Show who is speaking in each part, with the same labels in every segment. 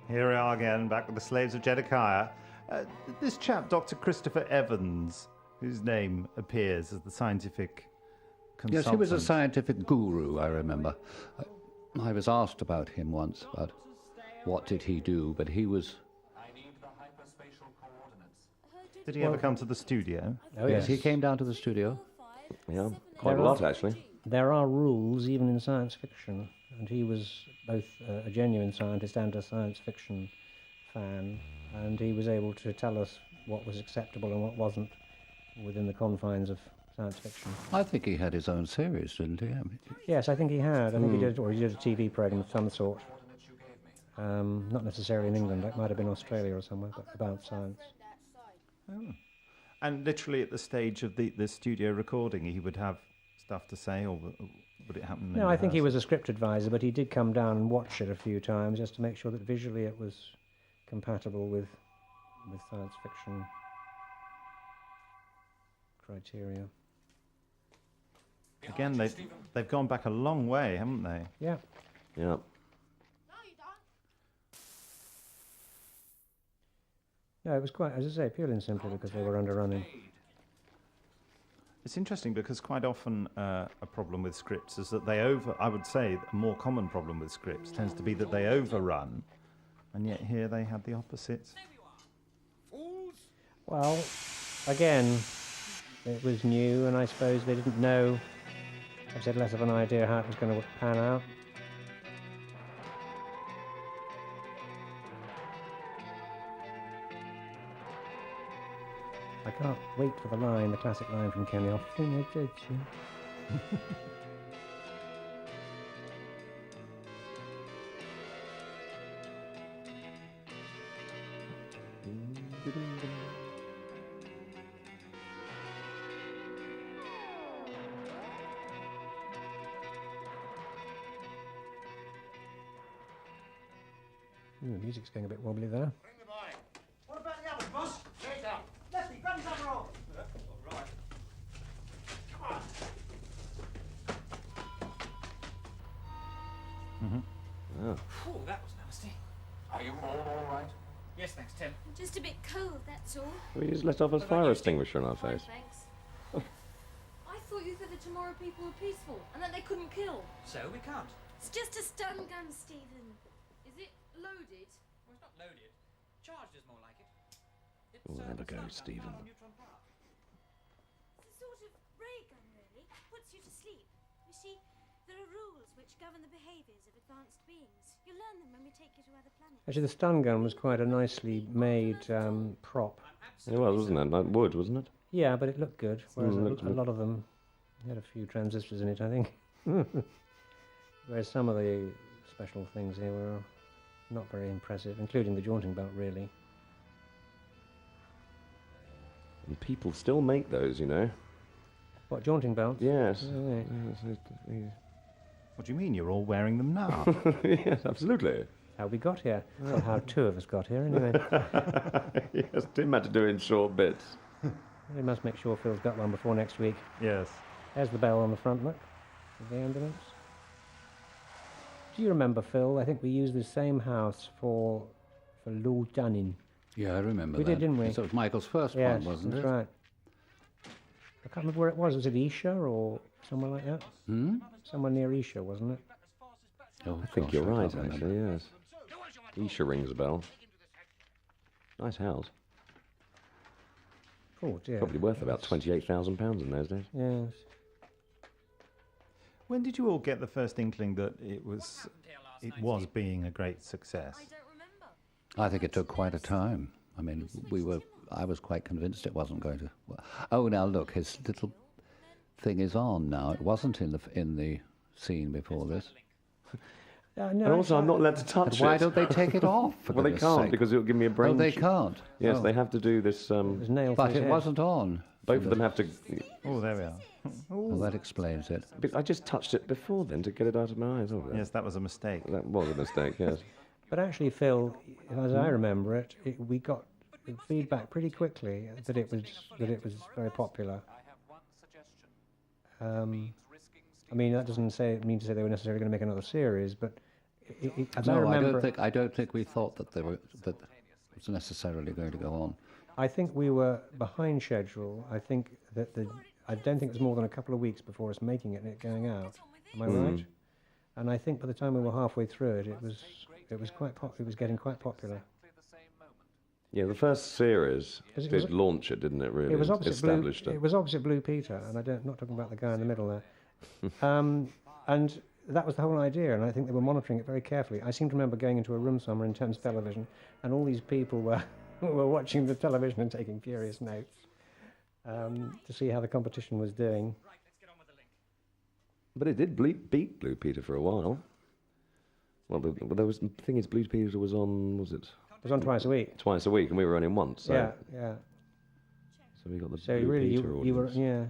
Speaker 1: Here we are again, back with the Slaves of Jedikiah. This chap, Dr. Christopher Evans, whose name appears as the scientific consultant.
Speaker 2: Yes, he was a scientific guru, I remember. I was asked about him once, about what did he do, but he was...
Speaker 1: Did he ever come to the studio?
Speaker 3: Oh,
Speaker 2: Yes, he came down to the studio.
Speaker 4: Yeah, quite a lot, actually.
Speaker 3: There are rules even in science fiction, and he was both a genuine scientist and a science fiction fan, and he was able to tell us what was acceptable and what wasn't within the confines of science fiction.
Speaker 2: I think he had his own series, didn't he? I mean,
Speaker 3: Yes, I think he had. I think he did, or he did a TV program of some sort. Not necessarily in England, it might have been Australia or somewhere, but about science.
Speaker 1: Oh. And literally at the stage of the studio recording, he would have stuff to say, or would it happen?
Speaker 3: No, I think he was a script advisor, but he did come down and watch it a few times just to make sure that visually it was compatible with science fiction criteria.
Speaker 1: Again, they've gone back a long way, haven't they?
Speaker 3: Yeah.
Speaker 4: Yeah.
Speaker 3: No, it was quite, as I say, purely and simply because they were underrunning.
Speaker 1: It's interesting because quite often a problem with scripts is that I would say a more common problem with scripts tends to be that they overrun, and yet here they had the opposite.
Speaker 3: Well, again, it was new, and I suppose they didn't know, I had less of an idea how it was going to pan out. I can't wait for the classic line from Kenny, "I'll think I did you." The music's going a bit wobbly there.
Speaker 5: What about the others, boss? There down. Lefty, grab his other arm. All right. Come on.
Speaker 6: Oh, that was nasty. Are you all right? Yes, thanks, Tim.
Speaker 7: I'm just a bit cold, that's all.
Speaker 4: We just let off a fire extinguisher on our
Speaker 7: Fine,
Speaker 4: face.
Speaker 7: thanks. I thought you said that tomorrow people were peaceful and that they couldn't kill.
Speaker 6: So we can't.
Speaker 7: It's just a stun gun, Stephen. Is it loaded?
Speaker 6: Well, it's not loaded. Charged is more like it. It's,
Speaker 4: Oh, there we go,
Speaker 6: stun gun,
Speaker 4: Stephen.
Speaker 6: power neutron power.
Speaker 7: It's a sort of ray gun, really. Puts you to sleep. You see, there are rules which govern the behaviours of advanced beings. You'll learn them when we take you to other planets.
Speaker 3: Actually, the stun gun was quite a nicely made prop.
Speaker 4: It was, wasn't it? Like wood, wasn't it?
Speaker 3: Yeah, but it looked good. Whereas
Speaker 4: looked
Speaker 3: a
Speaker 4: good.
Speaker 3: lot of them had a few transistors in it, I think. Whereas some of the special things here were not very impressive, including the jaunting belt, really.
Speaker 4: And people still make those, you know.
Speaker 3: What, jaunting belts?
Speaker 4: Yes.
Speaker 3: Oh, yeah.
Speaker 1: What do you mean? You're all wearing them now?
Speaker 4: Yes, absolutely.
Speaker 3: How we got here. Or how two of us got here, anyway.
Speaker 4: Yes, Tim had to do it in short bits.
Speaker 3: We must make sure Phil's got one before next week.
Speaker 1: Yes.
Speaker 3: There's the bell on the front, look, of the ambulance. Do you remember, Phil? I think we used the same house for Lord Dunning.
Speaker 2: Yeah, I remember
Speaker 3: We
Speaker 2: that.
Speaker 3: did, didn't we?
Speaker 2: So it was Michael's first
Speaker 3: Yes,
Speaker 2: one, wasn't
Speaker 3: that's
Speaker 2: it?
Speaker 3: right. I can't remember where it was. Was it Isha or somewhere like that? Somewhere near Isha, wasn't it?
Speaker 2: Oh,
Speaker 4: I think
Speaker 2: gosh,
Speaker 4: you're
Speaker 2: I
Speaker 4: right,
Speaker 2: can't remember.
Speaker 4: actually, yes. Isha rings a bell. Nice house.
Speaker 3: Oh dear.
Speaker 4: Probably worth about £28,000 in those days.
Speaker 3: Yes.
Speaker 1: When did you all get the first inkling that it was being a great success?
Speaker 7: I don't remember.
Speaker 2: I think it took quite a time. I mean, I was quite convinced it wasn't going to. Oh, now look, his little thing is on now. It wasn't in the scene before this.
Speaker 3: No,
Speaker 4: And also, I'm not allowed to
Speaker 2: But
Speaker 4: touch
Speaker 2: why
Speaker 4: it.
Speaker 2: don't they take it off? For
Speaker 4: Well, they
Speaker 2: goodness
Speaker 4: can't
Speaker 2: sake?
Speaker 4: because it'll give me a brain.
Speaker 2: Oh, they can't.
Speaker 4: Yes,
Speaker 2: Oh.
Speaker 4: they have to do this.
Speaker 3: It was nailed
Speaker 2: But
Speaker 3: to his
Speaker 2: it
Speaker 3: head.
Speaker 2: wasn't on.
Speaker 4: Both of them have to.
Speaker 1: Oh, there we are.
Speaker 2: Well, that explains it.
Speaker 4: But I just touched it before then to get it out of my eyes. Over
Speaker 1: Yes, that was a mistake.
Speaker 4: That was a mistake. Yes.
Speaker 3: But actually, Phil, as I remember it, we got feedback pretty quickly that it was very popular. I mean, that doesn't mean to say they were necessarily going to make another series, but as
Speaker 2: No,
Speaker 3: remember,
Speaker 2: I don't think we thought that that it was necessarily going to go on.
Speaker 3: I think we were behind schedule. I think that I don't think it was more than a couple of weeks before us making it and it going out. Am I right? And I think by the time we were halfway through it, it was getting quite popular.
Speaker 4: Yeah, the first series did launch it, didn't it? Really,
Speaker 3: It was opposite
Speaker 4: established
Speaker 3: Blue,
Speaker 4: it.
Speaker 3: It was opposite Blue Peter, and I'm not talking about the guy in the middle there. And that was the whole idea, and I think they were monitoring it very carefully. I seem to remember going into a room somewhere in Thames Television, and all these people were watching the television and taking furious notes to see how the competition was doing.
Speaker 4: But it did beat Blue Peter for a while. Well, the thing is, Blue Peter was on, was it?
Speaker 3: It was on twice a week.
Speaker 4: Twice a week, and we were only once. So.
Speaker 3: Yeah.
Speaker 4: So we got the
Speaker 3: So
Speaker 4: Blue
Speaker 3: really,
Speaker 4: Peter audience.
Speaker 3: you were, yeah.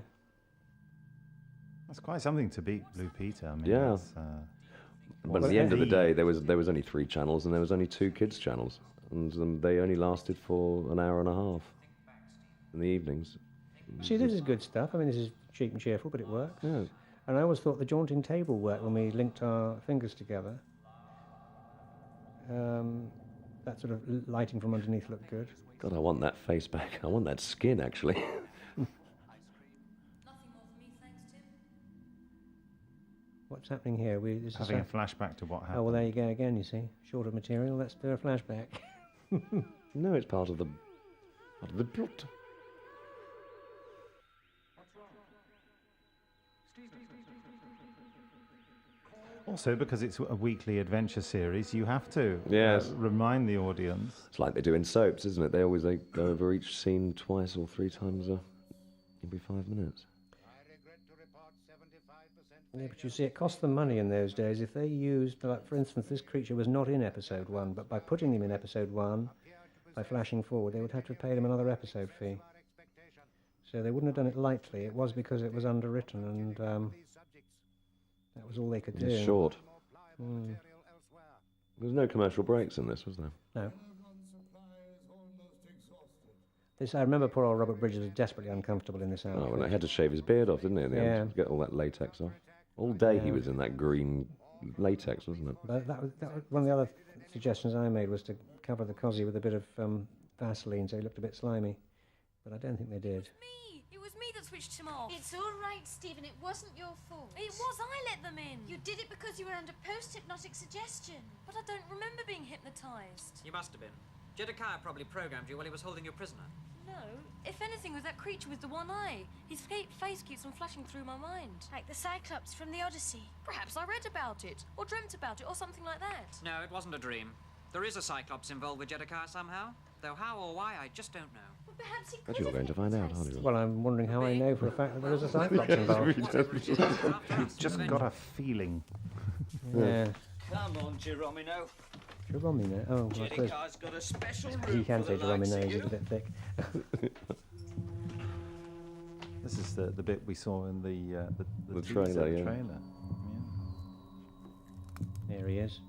Speaker 1: That's quite something to beat Blue Peter. I mean,
Speaker 4: Yeah.
Speaker 1: that's,
Speaker 4: But at the end of the day, there was only 3 channels, and there was only 2 kids' channels, and they only lasted for an hour and a half in the evenings.
Speaker 3: See, this is good stuff. I mean, this is cheap and cheerful, but it works.
Speaker 4: Yeah.
Speaker 3: And I always thought the jaunting table worked when we linked our fingers together. That sort of lighting from underneath looked good.
Speaker 4: God, I want that face back. I want that skin, actually.
Speaker 3: What's happening here?
Speaker 1: having a flashback to what happened.
Speaker 3: Oh, well, there you go again, you see. Short of material, let's do a flashback.
Speaker 4: No, it's part of the plot.
Speaker 1: Also, because it's a weekly adventure series, you have to
Speaker 4: Yes.
Speaker 1: remind the audience.
Speaker 4: It's like they do in soaps, isn't it? They go over each scene twice or 3 times every 5 minutes.
Speaker 3: Yeah, but you see, it cost them money in those days. If they used, like, for instance, this creature was not in episode 1, but by putting him in episode 1, by flashing forward, they would have to pay them another episode fee. So they wouldn't have done it lightly. It was because it was underwritten, and that was all they could do.
Speaker 4: It's short. There's no commercial breaks in this, was there?
Speaker 3: No. I remember poor old Robert Bridges was desperately uncomfortable in this outfit.
Speaker 4: Oh, and I had to shave his beard off, didn't he, in the end, to get all that latex off. All day he was in that green latex, wasn't it?
Speaker 3: But that was one of the other suggestions I made, was to cover the cosy with a bit of Vaseline so he looked a bit slimy. But I don't think they did.
Speaker 7: It was me that switched him off. It's all right, Stephen. It wasn't your fault. It was. I let them in. You did it because you were under post-hypnotic suggestion. But I don't remember being hypnotised.
Speaker 6: You must have been. Jedikiah probably programmed you while he was holding you prisoner.
Speaker 7: No. If anything, with that creature with the one eye. His face keeps on flashing through my mind. Like the Cyclops from the Odyssey. Perhaps I read about it, or dreamt about it, or something like that.
Speaker 6: No, it wasn't a dream. There is a Cyclops involved with Jedikiah somehow. Though how or why, I just don't know.
Speaker 7: Well, perhaps he could
Speaker 4: But you're
Speaker 7: have
Speaker 4: going to find out,
Speaker 7: hypnotised
Speaker 4: aren't you?
Speaker 3: Well, I'm wondering how I know for a fact that there is a Cyclops involved.
Speaker 1: Just got a feeling.
Speaker 3: Yeah.
Speaker 8: Come on, Geronimo.
Speaker 3: Geronimo. Oh, well, I suppose
Speaker 8: Jedikaiah's got a special room
Speaker 3: you can
Speaker 8: for
Speaker 3: say
Speaker 8: the likes
Speaker 3: Geronimo,
Speaker 8: of
Speaker 3: he's a
Speaker 8: you.
Speaker 3: bit thick.
Speaker 1: This is the bit we saw in the
Speaker 4: trailer,
Speaker 1: teaser,
Speaker 4: yeah.
Speaker 1: trailer.
Speaker 3: There he is.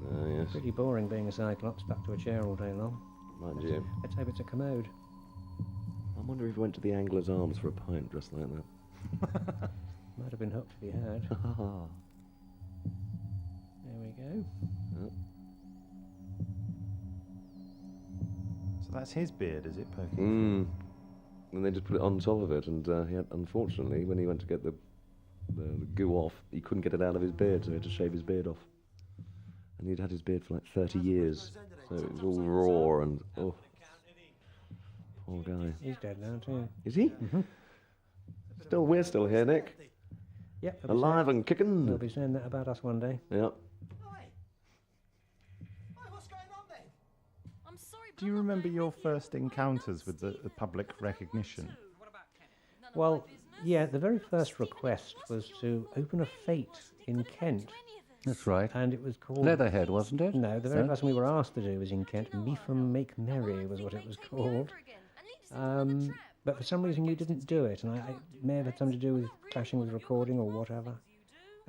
Speaker 4: Ah, yes.
Speaker 3: Pretty boring being a Cyclops, stuck to a chair all day long.
Speaker 4: Mind you.
Speaker 3: Let's hope it's a commode.
Speaker 4: I wonder if he went to the Angler's Arms for a pint dressed like that.
Speaker 3: Might have been hooked if he had. There we go.
Speaker 1: So that's his beard, is it, poking?
Speaker 4: And they just put it on top of it, and he had, unfortunately, when he went to get the goo off, he couldn't get it out of his beard, so he had to shave his beard off. And he'd had his beard for like 30 years, so it was all raw and oh, poor guy.
Speaker 3: He's dead now too.
Speaker 4: Is he? We're still here, Nick.
Speaker 3: Yep.
Speaker 4: Alive and
Speaker 3: They'll
Speaker 4: kicking.
Speaker 3: be saying that about us one day.
Speaker 4: Yeah.
Speaker 5: What's going on then?
Speaker 7: I'm sorry, but
Speaker 1: Do you
Speaker 7: I'm not
Speaker 1: remember
Speaker 7: playing
Speaker 1: your
Speaker 7: with you.
Speaker 1: first encounters with the public recognition?
Speaker 6: What about Kenny?
Speaker 7: None of
Speaker 3: Well,
Speaker 7: my business.
Speaker 3: yeah, the very first request was to open a fete in Kent,
Speaker 2: That's right.
Speaker 3: and it was called...
Speaker 2: Leatherhead, wasn't it?
Speaker 3: No, the very first one we were asked to do was in Kent. Meafham Make Merry was what it was called. But for some reason we didn't do it, and it may have had something to do with clashing with recording or whatever.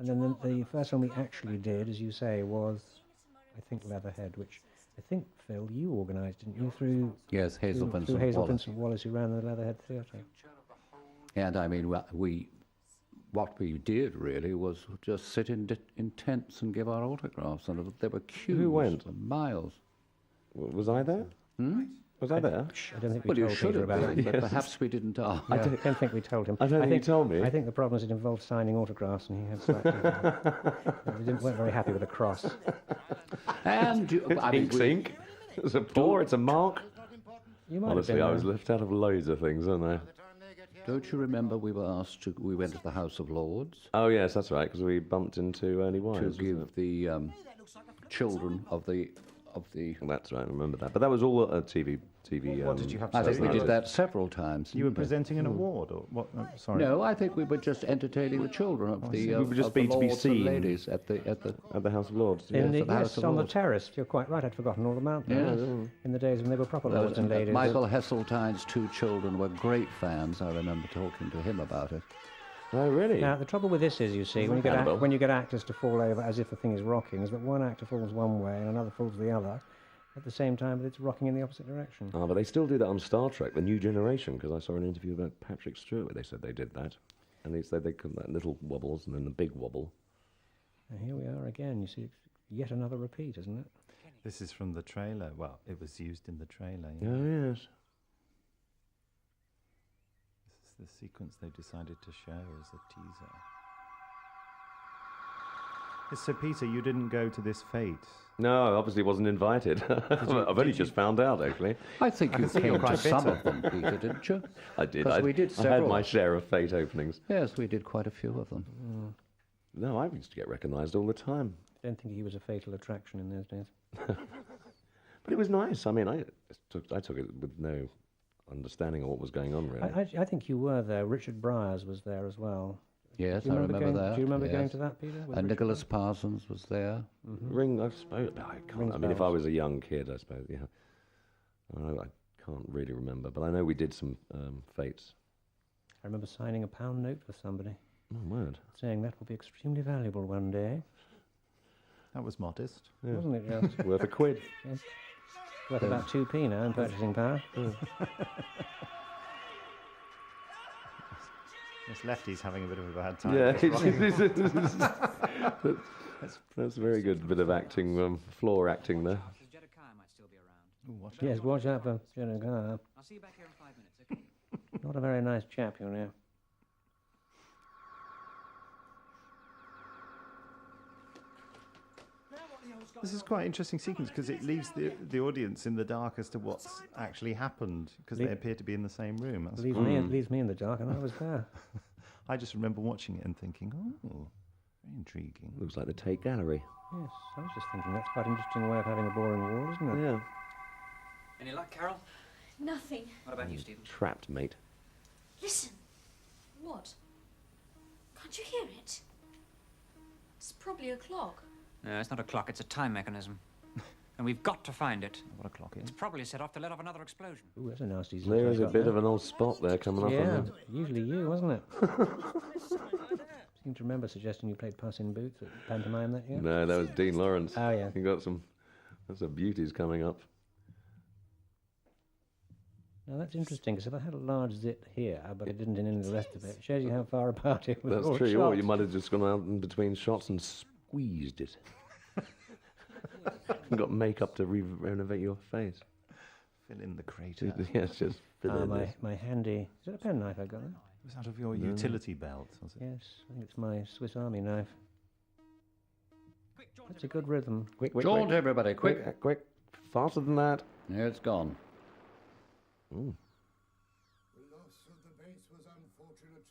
Speaker 3: And then the first one we actually did, as you say, was, I think, Leatherhead, which I think, Phil, you organised, didn't you, through
Speaker 2: Yes, Hazel
Speaker 3: through
Speaker 2: Vincent
Speaker 3: Hazel
Speaker 2: Wallace.
Speaker 3: Vincent Wallace, who ran the Leatherhead Theatre.
Speaker 2: And I mean, we what we did really was just sit in tents and give our autographs, and there were queues.
Speaker 4: Who went?
Speaker 2: For miles.
Speaker 4: Was I there? Was I there?
Speaker 3: I don't think we
Speaker 2: Well, you
Speaker 3: told
Speaker 2: should
Speaker 3: Peter
Speaker 2: have
Speaker 3: about
Speaker 2: been,
Speaker 3: it.
Speaker 2: but perhaps we didn't ask.
Speaker 3: I don't think we told him.
Speaker 4: I don't think you told me.
Speaker 3: I think the problem is it involved signing autographs, and he had slightly... weren't very happy with the cross.
Speaker 2: And
Speaker 4: Ink's ink. It's a pour, it's a mark.
Speaker 3: You might
Speaker 4: Honestly,
Speaker 3: have been
Speaker 4: I was left out of loads of things, wasn't I?
Speaker 2: don't you remember we were asked to? We went to the House of Lords
Speaker 4: Oh, yes, that's right, because we bumped into Ernie Wise.
Speaker 2: to
Speaker 4: wasn't
Speaker 2: give
Speaker 4: it?
Speaker 2: the children of the.
Speaker 4: That's right, I remember that. But that was all TV.
Speaker 1: What did you have to
Speaker 2: I think we
Speaker 1: say?
Speaker 2: did that several times.
Speaker 1: You were
Speaker 2: didn't we?
Speaker 1: presenting an award, or what? Oh, sorry.
Speaker 2: No, I think we were just entertaining the children of the.
Speaker 4: We were just
Speaker 2: of the
Speaker 4: being to be
Speaker 2: lords and
Speaker 4: seen.
Speaker 2: ladies at the.
Speaker 4: At the House of Lords.
Speaker 3: In the,
Speaker 2: at the House
Speaker 3: yes,
Speaker 2: of
Speaker 3: on the
Speaker 2: Lords.
Speaker 3: terrace. You're quite right. I'd forgotten all about that.
Speaker 2: Yes.
Speaker 3: In the days when they were proper lords and ladies.
Speaker 2: Michael Heseltine's two children were great fans. I remember talking to him about it.
Speaker 4: Oh, really?
Speaker 3: Now, the trouble with this is, you see, when you get actors to fall over as if the thing is rocking, is that one actor falls one way and another falls the other at the same time, but it's rocking in the opposite direction.
Speaker 4: Oh, but they still do that on Star Trek, The New Generation, because I saw an interview about Patrick Stewart where they said they did that. And they said they could that little wobbles and then the big wobble.
Speaker 3: And here we are again. You see, it's yet another repeat, isn't it?
Speaker 1: This is from the trailer. Well, it was used in the trailer.
Speaker 4: Oh, yes.
Speaker 1: This is the sequence they decided to show as a teaser. Yes, so, Peter, you didn't go to this fete.
Speaker 4: No, I obviously wasn't invited. I've only just found out, actually.
Speaker 2: I think you
Speaker 1: see you're
Speaker 2: came to
Speaker 1: quite
Speaker 2: some
Speaker 1: bitter.
Speaker 2: of them, Peter, didn't you?
Speaker 4: I did.
Speaker 2: 'Cause we did
Speaker 4: I had
Speaker 2: several.
Speaker 4: my share of fate openings.
Speaker 2: Yes, we did quite a few of them.
Speaker 4: No, I used to get recognised all the time.
Speaker 3: I don't think he was a fatal attraction in those days.
Speaker 4: But it was nice. I mean, I took it with no understanding of what was going on, really.
Speaker 3: I think you were there. Richard Bryars was there as well.
Speaker 2: Yes,
Speaker 3: Do you
Speaker 2: I remember
Speaker 3: going,
Speaker 2: that.
Speaker 3: Do you remember going
Speaker 2: yes.
Speaker 3: to that, Peter? with
Speaker 2: And
Speaker 3: Richard
Speaker 2: Nicholas Parsons was there.
Speaker 4: Ring, I suppose. I can't.
Speaker 3: Rings
Speaker 4: I mean, if I
Speaker 3: bells.
Speaker 4: was a young kid, I suppose. Yeah. I can't really remember, but I know we did some fates.
Speaker 3: I remember signing a £1 note for somebody,
Speaker 4: Oh, word.
Speaker 3: saying that will be extremely valuable one day.
Speaker 1: That was modest.
Speaker 4: Yeah.
Speaker 3: Wasn't it just?
Speaker 4: Worth a quid.
Speaker 3: Worth about 2p now in purchasing power.
Speaker 1: This Lefty's having a bit of a bad time.
Speaker 4: Yeah,
Speaker 1: Right.
Speaker 4: that's a very good bit of acting, floor acting there.
Speaker 6: Jedikiah might still be around.
Speaker 1: Ooh, watch out.
Speaker 3: Yes, watch out for Jedikiah.
Speaker 6: I'll see you back here in 5 minutes, okay?
Speaker 3: Not a very nice chap, you know.
Speaker 1: This is quite an interesting sequence because it leaves the audience in the dark as to what's actually happened because they appear to be in the same room. That's
Speaker 3: Leaves me in the dark, and I was there.
Speaker 1: I just remember watching it and thinking, oh, very intriguing.
Speaker 4: Looks like the Tate Gallery.
Speaker 3: Yes, I was just thinking that's quite an interesting way of having a boring wall, isn't it?
Speaker 4: Yeah.
Speaker 6: Any luck, Carol?
Speaker 7: Nothing.
Speaker 6: What about you, Stephen?
Speaker 4: Trapped, mate.
Speaker 7: Listen. What? Can't you hear it? It's probably a clock.
Speaker 6: No, it's not a clock, it's a time mechanism. And we've got to find it.
Speaker 1: What a clock it
Speaker 6: It's
Speaker 1: is.
Speaker 6: probably set off to let off another explosion.
Speaker 3: Ooh, that's a nasty zip
Speaker 4: There
Speaker 3: he's
Speaker 4: is a
Speaker 3: got
Speaker 4: bit
Speaker 3: there.
Speaker 4: of an old spot there coming up on
Speaker 3: Yeah,
Speaker 4: them.
Speaker 3: usually you, wasn't it? Seem to remember suggesting you played Puss in Boots at pantomime that year.
Speaker 4: No, that was Dean Lawrence.
Speaker 3: Oh, yeah.
Speaker 4: He got some beauties coming up.
Speaker 3: Now that's interesting because if I had a large zit here, but it didn't in any of the rest of it, it shows you how far apart it was.
Speaker 4: That's
Speaker 3: all
Speaker 4: true.
Speaker 3: shot.
Speaker 4: Or you might have just gone out in between shots and squeezed it. And got makeup to renovate your face.
Speaker 1: Fill in the crater.
Speaker 4: Yes, just fill in this.
Speaker 3: My handy... Is it a penknife I got there?
Speaker 1: It was out of your utility belt, was it?
Speaker 3: Yes, I think it's my Swiss Army knife. That's a good rhythm.
Speaker 4: Quick,
Speaker 2: Jaunt, everybody, quick.
Speaker 4: quick. Faster than that.
Speaker 2: Yeah, it's gone.
Speaker 4: Ooh.
Speaker 9: The loss of the base was unfortunate,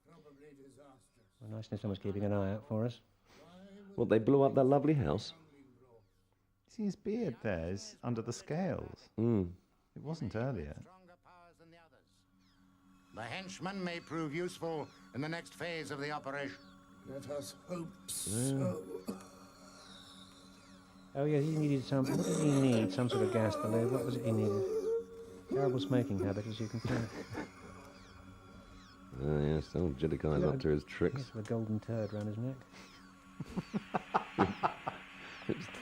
Speaker 9: probably disastrous.
Speaker 3: Well, nice to know someone's keeping an eye out for us.
Speaker 4: Well, they blew up that lovely house.
Speaker 1: See, his beard there is under the scales.
Speaker 4: Mm.
Speaker 1: It wasn't earlier.
Speaker 9: Stronger powers than the others. The henchman may prove useful in the next phase of the operation. Let us hope so.
Speaker 3: Oh, yeah, he needed some... What did he need? Some sort of gas balloon. What was it he needed? Terrible smoking habit, as you can see.
Speaker 4: Ah, yes, old Jedikiah's up to his tricks.
Speaker 3: Yes, with a golden turd round his neck.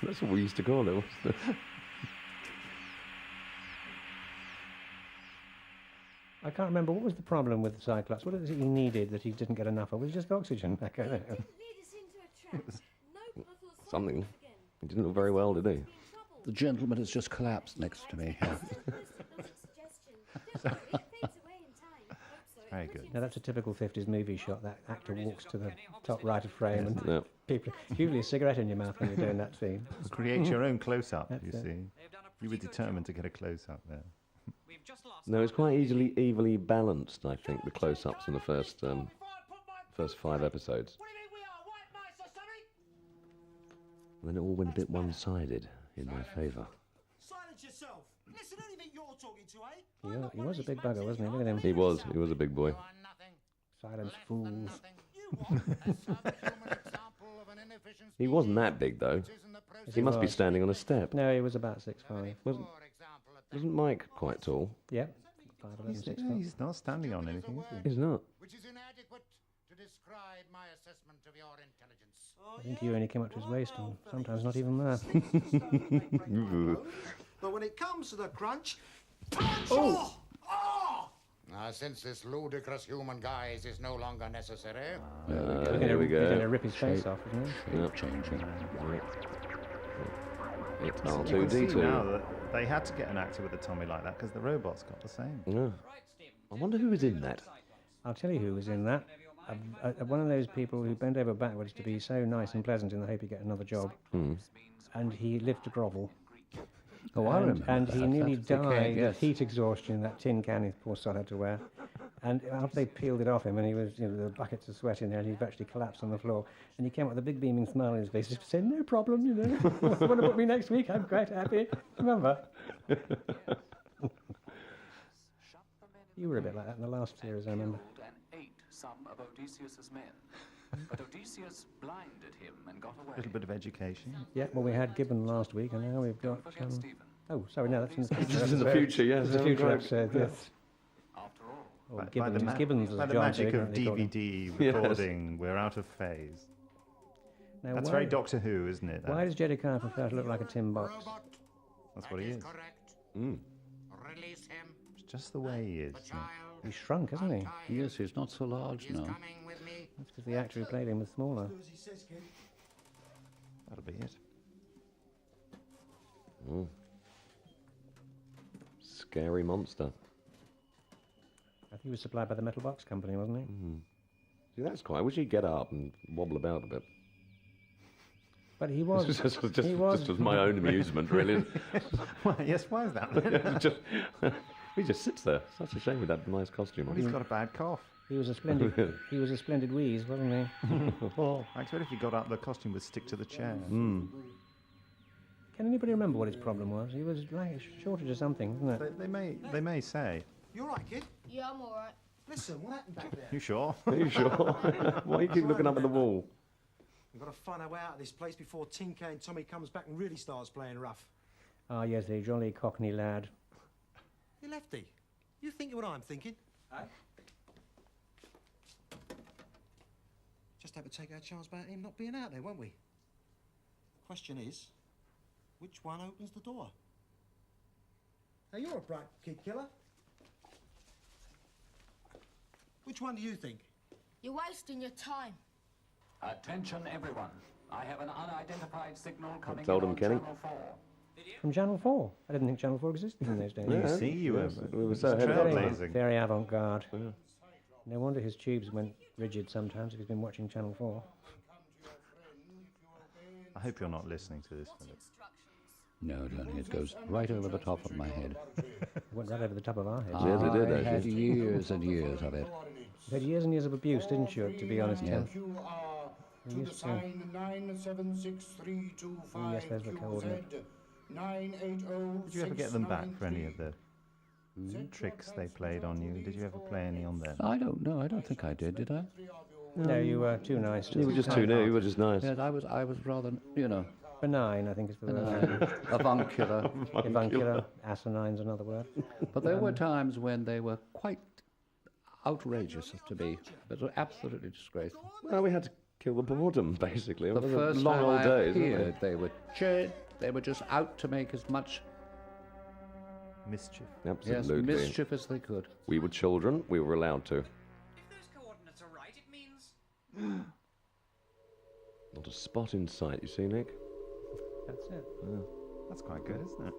Speaker 4: That's what we used to call it, wasn't it?
Speaker 3: can't remember, what was the problem with the Cyclops? What is it he needed that he didn't get enough of? Was it just oxygen? I don't know.
Speaker 4: Something. He didn't look very well, did he?
Speaker 2: The gentleman has just collapsed next to me.
Speaker 1: Very good.
Speaker 3: Now, that's a typical 50s movie shot. That actor walks to the top right of frame and
Speaker 4: Yeah.
Speaker 3: people, usually a cigarette in your mouth when you're doing that scene.
Speaker 1: Create your own close-up, you
Speaker 3: That's it.
Speaker 1: see. You were determined to get a close-up there.
Speaker 4: No, it's quite evenly balanced, I think, the close-ups in the first 5 episodes. And then it all went a bit one-sided in my favour.
Speaker 5: Silence yourself. Listen, who do you think you're talking to, eh?
Speaker 3: He was a big bugger, wasn't he? Look at him.
Speaker 4: He was a big boy.
Speaker 3: Silence fools.
Speaker 4: He wasn't that big, though. He must be standing on a step.
Speaker 3: No, he was about 6'5".
Speaker 4: Wasn't Mike quite tall?
Speaker 3: Yep. 5'11", 6 foot.
Speaker 1: He's not standing on anything, is he?
Speaker 4: He's not.
Speaker 9: Which is inadequate to describe my assessment of your intelligence.
Speaker 3: I think he only came up to his waist, and sometimes not even that.
Speaker 5: But when it comes to the crunch, punch! Oh!
Speaker 9: Since this ludicrous human guise is no longer necessary,
Speaker 4: Here we
Speaker 3: He's going to
Speaker 4: go.
Speaker 3: rip his face off, isn't he?
Speaker 4: Yep.
Speaker 2: Changing.
Speaker 4: It's
Speaker 1: You can see now
Speaker 4: R2-D2.
Speaker 1: that they had to get an actor with a tummy like that because the robots got the same.
Speaker 4: Yeah. I wonder who was in that.
Speaker 3: I'll tell you who was in that. One of those people who bent over backwards to be so nice and pleasant in the hope he'd get another job. And he lived to grovel.
Speaker 2: Oh, I remember.
Speaker 3: And he
Speaker 2: that.
Speaker 3: nearly
Speaker 2: That's the
Speaker 3: died
Speaker 2: cake,
Speaker 3: of
Speaker 2: yes.
Speaker 3: heat exhaustion in that tin can his poor son had to wear. And after they peeled it off him, and he was, the buckets of sweat in there, and he virtually collapsed on the floor. And he came up with a big beaming smile on his face, just said, "No problem, you want to book me next week? I'm quite happy." Remember? You were a bit like that in the last series, I remember.
Speaker 10: And ate some of Odysseus's men. But Odysseus blinded him and got away.
Speaker 1: A little bit of education.
Speaker 3: Yeah, well, we had Gibbon last week, and now we've got...
Speaker 10: Forget Stephen.
Speaker 3: oh, sorry, no, that's in the future.
Speaker 4: This is in the future, yes.
Speaker 3: That's the future episode, yes.
Speaker 10: After all,
Speaker 3: Or
Speaker 1: By
Speaker 3: Gibbons, Gibbons as
Speaker 1: by the
Speaker 3: John
Speaker 1: magic
Speaker 3: Digger,
Speaker 1: of
Speaker 3: they call him.
Speaker 1: DVD
Speaker 4: Yes.
Speaker 1: recording, we're out of phase.
Speaker 3: Now,
Speaker 1: That's
Speaker 3: why,
Speaker 1: very Doctor Who, isn't it?
Speaker 3: why does Jedikiah prefer to look like a tin box?
Speaker 1: That's what he is.
Speaker 9: correct.
Speaker 4: Mm.
Speaker 9: Release him.
Speaker 1: It's just the way he is.
Speaker 9: The
Speaker 1: isn't it?
Speaker 9: child.
Speaker 3: He's shrunk, hasn't he?
Speaker 2: Yes, he's not so large
Speaker 9: He's
Speaker 2: now.
Speaker 9: coming with me.
Speaker 3: That's because the actor who played him was smaller.
Speaker 5: Do as he says, kid.
Speaker 1: That'll be it.
Speaker 4: Mm. Scary monster.
Speaker 3: I think he was supplied by the Metal Box Company, wasn't he?
Speaker 4: See, that's quite. I wish he'd get up and wobble about a bit.
Speaker 3: But he was...
Speaker 4: just
Speaker 3: he was...
Speaker 4: was my own amusement, really.
Speaker 1: Well, yes, why is that?
Speaker 4: just, he just sits there. Such a shame with that nice costume on.
Speaker 1: He's got a bad cough.
Speaker 3: He was a splendid wheeze, wasn't he?
Speaker 1: I expect if he got up, the costume would stick to the chair.
Speaker 3: Can anybody remember what his problem was? He was like a shortage of something, wasn't it?
Speaker 1: They may say.
Speaker 5: You all right, kid?
Speaker 7: Yeah, I'm all right.
Speaker 5: Listen, what happened back there?
Speaker 1: You sure?
Speaker 4: Are you sure? Why do you keep looking up at the wall?
Speaker 5: We've got to find our way out of this place before Tin Can Tommy comes back and really starts playing rough.
Speaker 3: Ah, yes, the jolly cockney lad.
Speaker 5: You lefty. You thinking what I'm thinking? Just have to take our chance about him not being out there, won't we? Question is, which one opens the door? Now, you're a bright kid killer. Which one do you think?
Speaker 7: You're wasting your time.
Speaker 10: attention everyone. I have an unidentified signal coming
Speaker 4: told
Speaker 10: in
Speaker 4: him,
Speaker 10: on
Speaker 4: Kenny.
Speaker 10: Channel 4.
Speaker 3: From Channel 4. I didn't think Channel 4 existed in those days.
Speaker 1: You see, you were
Speaker 4: We were so ahead of our time.
Speaker 1: trailblazing.
Speaker 3: Very avant-garde. No wonder his tubes went rigid sometimes if he's been watching Channel 4.
Speaker 1: I hope you're not listening to this, Philip.
Speaker 2: No, Johnny, it goes right over the top of my head.
Speaker 3: It went right over the top of our heads.
Speaker 4: Yes, it did,
Speaker 2: I had
Speaker 4: actually.
Speaker 2: years and years of it.
Speaker 3: You had years and years of abuse, didn't you, to be honest, Tim?
Speaker 9: You are to
Speaker 3: Yes,
Speaker 9: the
Speaker 3: sir.
Speaker 9: sign 9763255
Speaker 3: Yes, there's the coordinate.
Speaker 9: 980.
Speaker 1: Did you ever get them back for any of the tricks they played on you? Did you ever play any on them?
Speaker 2: I don't know. I don't think I did I?
Speaker 3: No, you were too nice.
Speaker 4: You were just too new. You were just nice.
Speaker 2: Yes, I was rather,
Speaker 3: Benign, I think is the word.
Speaker 2: avuncular.
Speaker 3: Avuncular. Asinine's another word.
Speaker 2: But there were times when they were quite outrageous to me. It was absolutely disgraceful.
Speaker 4: Well, we had to kill the boredom, basically.
Speaker 2: The
Speaker 4: It was a
Speaker 2: first
Speaker 4: long
Speaker 2: time
Speaker 4: old
Speaker 2: I
Speaker 4: days, wasn't
Speaker 2: appeared,
Speaker 4: it?
Speaker 2: they were just out to make as much
Speaker 1: Mischief.
Speaker 4: Absolutely.
Speaker 2: Yes, mischief as they could.
Speaker 4: We were children. We were allowed to.
Speaker 6: If those coordinates are right, it means...
Speaker 4: Not a spot in sight, you see, Nick?
Speaker 3: That's it.
Speaker 1: That's quite good, isn't it?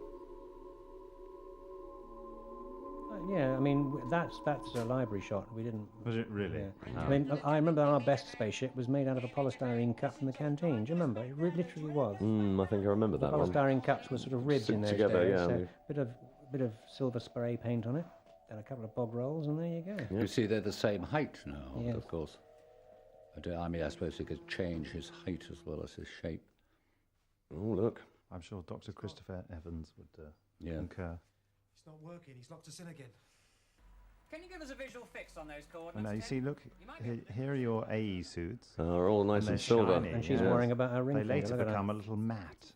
Speaker 3: Yeah, I mean, that's a library shot. We didn't...
Speaker 1: Was it really?
Speaker 3: Yeah.
Speaker 1: Oh.
Speaker 3: I mean, I remember our best spaceship was made out of a polystyrene cup from the canteen. Do you remember? It literally was.
Speaker 4: I think I remember that one.
Speaker 3: Polystyrene cups were sort of ribbed in those
Speaker 4: together,
Speaker 3: days.
Speaker 4: yeah.
Speaker 3: So bit of silver spray paint on it, and a couple of bog rolls, and there you go.
Speaker 2: You see, they're the same height now,
Speaker 3: Yes.
Speaker 2: of course. I mean, I suppose he could change his height as well as his shape.
Speaker 4: Oh, look.
Speaker 1: I'm sure Dr. Christopher Evans would
Speaker 2: Yeah.
Speaker 1: concur.
Speaker 5: It's not working. He's locked us in again.
Speaker 6: Can you give us a visual fix on those
Speaker 1: Well,
Speaker 6: coordinates?
Speaker 1: now, you
Speaker 6: Ken?
Speaker 1: see, look,
Speaker 6: You might be able to-
Speaker 1: here are your AE suits.
Speaker 4: Are all nice
Speaker 1: they're
Speaker 4: and silver.
Speaker 1: shiny,
Speaker 3: And she's
Speaker 1: yes.
Speaker 3: worrying about her ring
Speaker 1: They
Speaker 3: finger.
Speaker 1: later
Speaker 3: Look at
Speaker 1: become
Speaker 3: that.
Speaker 1: a little matte.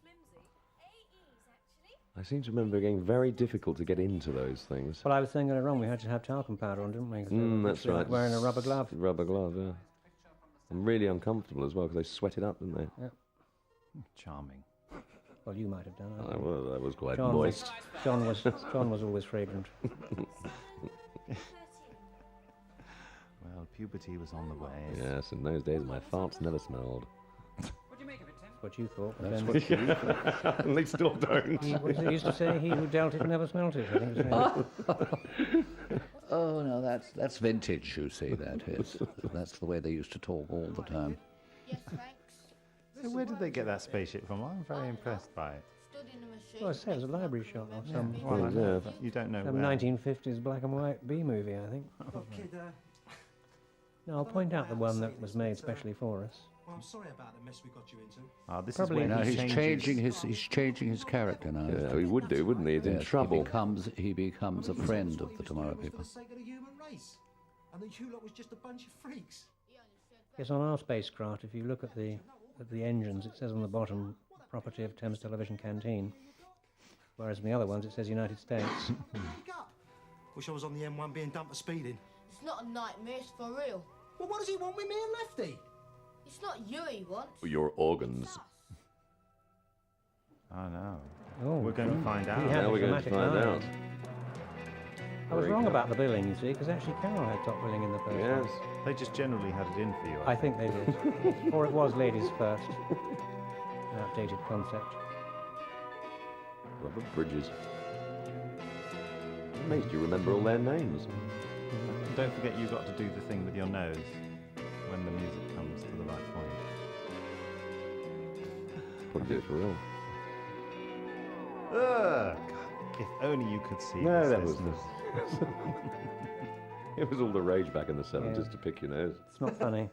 Speaker 4: I seem to remember it being very difficult to get into those things.
Speaker 3: Well, I was saying earlier on, we had to have talcum powder on, didn't we? 'Cause they were
Speaker 4: That's
Speaker 3: literally
Speaker 4: right.
Speaker 3: like wearing a rubber glove.
Speaker 4: Rubber glove, yeah. And really uncomfortable as well because they sweat it up, didn't they?
Speaker 1: Charming.
Speaker 3: Well, you might have done that.
Speaker 4: I was quite
Speaker 3: John
Speaker 4: moist.
Speaker 3: John was always fragrant.
Speaker 1: Well, puberty was on the way.
Speaker 4: Yes, in those days my farts never smelled.
Speaker 6: What do you make of it, Tim?
Speaker 3: What you thought. But
Speaker 2: That's
Speaker 3: then
Speaker 2: what you
Speaker 4: And they still don't.
Speaker 3: what did he used to say? He who dealt it never smelt it. I think it was
Speaker 2: Oh, no, that's vintage, you see, that is. That's the way they used to talk all the time.
Speaker 11: Yes, thanks.
Speaker 1: So where did they get that spaceship from? I'm very impressed by it.
Speaker 11: Stood in the machine.
Speaker 3: Well, I say it was a library shot of some
Speaker 1: Well, I
Speaker 4: Yeah.
Speaker 1: know, but you don't know
Speaker 3: some
Speaker 1: where.
Speaker 3: 1950s black and white B movie, I think.
Speaker 5: Look, kid,
Speaker 3: No, I'll point out the one that was made specially for us.
Speaker 5: well, I'm sorry about the mess we got you into.
Speaker 1: This
Speaker 3: Probably
Speaker 1: is
Speaker 2: Now
Speaker 1: where he
Speaker 2: he's
Speaker 1: changes.
Speaker 2: changing his character now.
Speaker 4: Yeah, he would do, wouldn't he? He's in
Speaker 2: Yes,
Speaker 4: trouble.
Speaker 2: He becomes a friend of the Tomorrow
Speaker 5: For
Speaker 2: People.
Speaker 5: the sake of the human race. And that you lot was just a bunch of freaks.
Speaker 3: Yes, on our spacecraft, if you look at the engines, it says on the bottom, property of Thames Television Canteen. Whereas in the other ones, it says United States.
Speaker 5: Wake up! Wish I was on the M1 being dumped for speeding.
Speaker 11: It's not a nightmare, it's for real.
Speaker 5: Well, what does he want with me and Lefty?
Speaker 11: It's not you he wants.
Speaker 4: Your organs.
Speaker 1: I know.
Speaker 3: Oh,
Speaker 1: We're going to find
Speaker 3: he
Speaker 1: out.
Speaker 3: had
Speaker 4: Now
Speaker 3: a
Speaker 4: we're going to
Speaker 3: dramatic
Speaker 4: find
Speaker 3: line.
Speaker 4: out.
Speaker 3: I was
Speaker 4: Very
Speaker 3: wrong
Speaker 4: good.
Speaker 3: about the billing, you see, because actually Carol had top billing in the first
Speaker 4: Yes.
Speaker 3: one.
Speaker 1: They just generally had it in for you.
Speaker 3: I think they did. Or it was ladies first. An outdated concept.
Speaker 4: Robert Bridges. Amazed you remember all their names.
Speaker 1: And don't forget you've got to do the thing with your nose when the music comes to the right point.
Speaker 4: Probably do it for real.
Speaker 1: Ugh! If only you could see
Speaker 4: No,
Speaker 1: this,
Speaker 4: that was
Speaker 1: listeners.
Speaker 4: It was all the rage back in the 70s
Speaker 3: Yeah.
Speaker 4: to pick your nose.
Speaker 3: It's not funny.